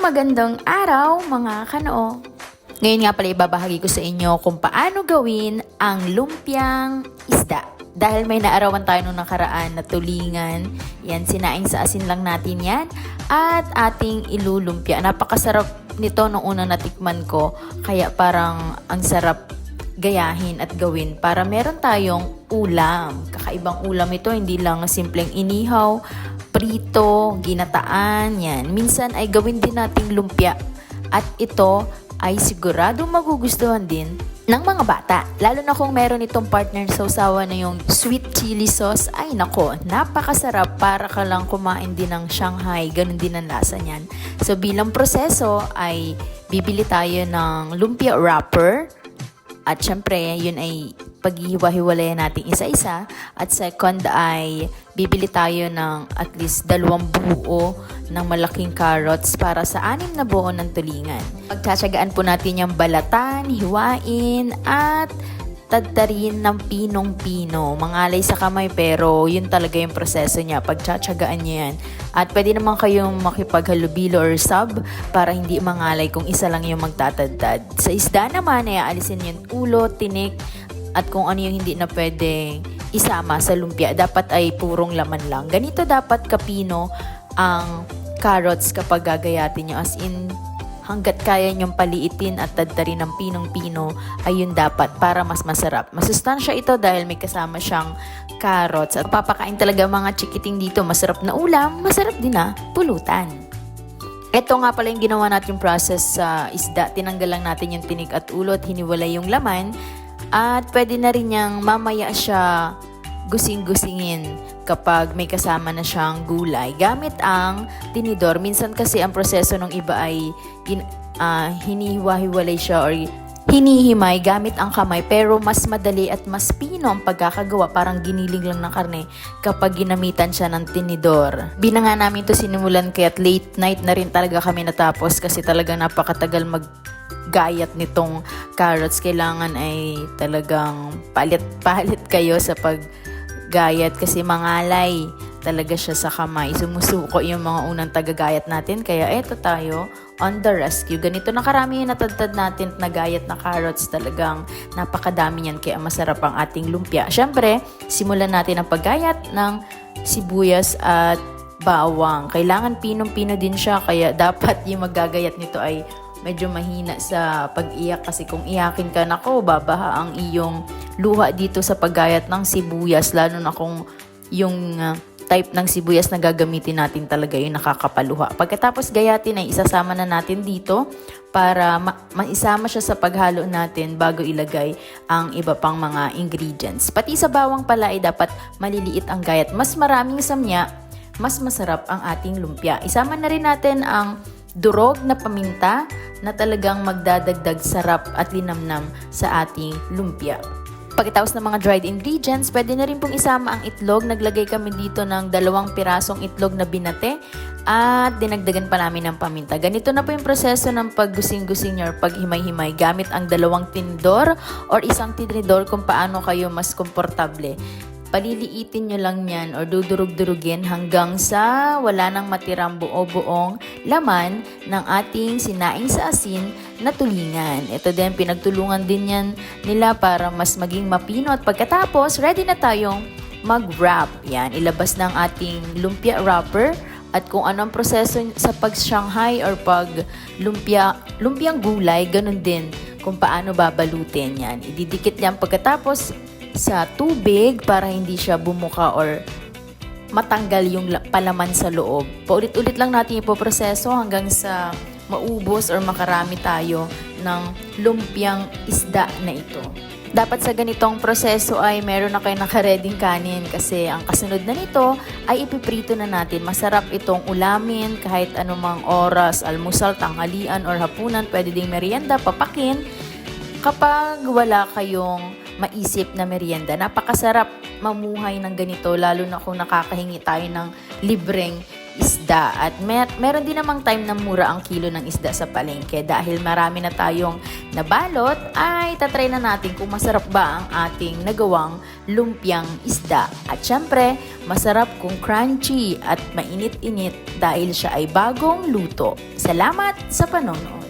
magandang araw mga kanoo! Ngayon nga pala ibabahagi ko sa inyo kung paano gawin ang lumpiang isda. Dahil may naarawan tayo nung nakaraan na tulingan, yan, sinaing sa asin lang natin yan at ating ilulumpia. Napakasarap nito nung unang natikman ko, kaya parang ang sarap gayahin at gawin para meron tayong ulam. Kakaibang ulam ito, hindi lang simpleng inihaw, prito, ginataan, yan. Minsan ay gawin din nating lumpia. At ito ay sigurado magugustuhan din ng mga bata. Lalo na kung meron itong partner sa usawa na yung sweet chili sauce. Ay nako, napakasarap, para ka lang kumain din ng Shanghai. Ganun din ang lasa niyan. So bilang proseso ay bibili tayo ng lumpia wrapper. At syempre, yun ay paghihiwa-hiwalayan natin isa-isa. At second ay bibili tayo ng at least 2 buo ng malaking carrots para sa 6 na buo ng tulingan. Pagtsatsagaan po natin yung balatan, hiwain, at tadtarin ng pinong-pino. Mangalay sa kamay, pero yun talaga yung proseso niya. Pagtsatsagaan niya yan. At pwede naman kayong makipaghalubilo or sub para hindi mangalay kung isa lang yung magtatadtad. Sa isda naman, ay aalisin yung ulo, tinik, at kung ano yung hindi na pwedeng isama sa lumpia. Dapat ay purong laman lang. Ganito dapat kapino ang carrots kapag gagayatin nyo. As in, hanggat kaya nyong paliitin at tadtarin ng pinong-pino, ayun dapat para mas masarap. Masustansya ito dahil may kasama siyang carrots. At papakain talaga mga chikiting dito. Masarap na ulam, masarap din na pulutan. Ito nga pala yung ginawa natin process sa isda. Tinanggal lang natin yung tinik at ulo at hiniwalay yung laman. At pwede na rin niyang mamaya siya gusing-gusingin kapag may kasama na siyang gulay gamit ang tinidor. Minsan kasi ang proseso ng iba ay hinihiwa-hiwalay siya or hinihimay gamit ang kamay, pero mas madali at mas pino ang pagkakagawa, parang giniling lang ng karne kapag ginamitan siya ng tinidor. Binanga namin to sinimulan kaya't late night na rin talaga kami natapos kasi talagang napakatagal gayat nitong carrots. Kailangan ay talagang palit-palit kayo sa paggayat kasi mangalay talaga siya sa kamay. Sumusuko yung mga unang tagagayat natin, kaya eto tayo on the rescue. Ganito na karami yung natadtad natin na gayat na carrots. Talagang napakadami yan, kaya masarap ang ating lumpia. Syempre, simulan natin ang paggayat ng sibuyas at bawang. Kailangan pinong-pino din siya, kaya dapat yung maggagayat nito ay medyo mahina sa pag-iyak, kasi kung iyakin ka, nako, babaha ang iyong luha dito sa paggayat ng sibuyas, lalo na kung yung type ng sibuyas na gagamitin natin talaga yung nakakapaluha. Pagkatapos gayatin ay isasama na natin dito para maisama siya sa paghalo natin bago ilagay ang iba pang mga ingredients. Pati sa bawang pala ay dapat maliliit ang gayat. Mas maraming samya, mas masarap ang ating lumpia. Isama na rin natin ang durog na paminta na talagang magdadagdag sarap at linamnam sa ating lumpia. Pagkatapos ng mga dried ingredients, pwede na rin pong isama ang itlog. Naglagay kami dito ng 2 pirasong itlog na binate at dinagdagan pa namin ng paminta. Ganito na po yung proseso ng paggusing-gusing or paghimay-himay gamit ang 2 tinidor or 1 tinidor kung paano kayo mas komportable. Paliliitin nyo lang yan or dudurug-durugin hanggang sa wala nang matirang buo-buong laman ng ating sinaing sa asin na tulingan. Ito din, pinagtulungan din yan nila para mas maging mapino. At pagkatapos, ready na tayong mag-wrap. Yan, ilabas ng ating lumpia wrapper. At kung anong proseso sa pag-Shanghai or lumpiang gulay, ganun din kung paano babalutin yan. Ididikit yan pagkatapos sa tubig para hindi siya bumuka or matanggal yung palaman sa loob. Paulit-ulit lang natin ipoproseso hanggang sa maubos or makarami tayo ng lumpiang isda na ito. Dapat sa ganitong proseso ay meron na kayo nakareding kanin kasi ang kasunod na nito ay ipiprito na natin. Masarap itong ulamin kahit anumang oras, almusal, tanghalian or hapunan, pwede ding merienda, papakin. Kapag wala kayong maisip na merienda, napakasarap mamuhay ng ganito, lalo na kung nakakahingi tayo ng libreng isda. At meron din namang time na mura ang kilo ng isda sa palengke. Dahil marami na tayong nabalot, ay tatry na natin kung masarap ba ang ating nagawang lumpiang isda. At syempre, masarap kung crunchy at mainit-init dahil siya ay bagong luto. Salamat sa panonood!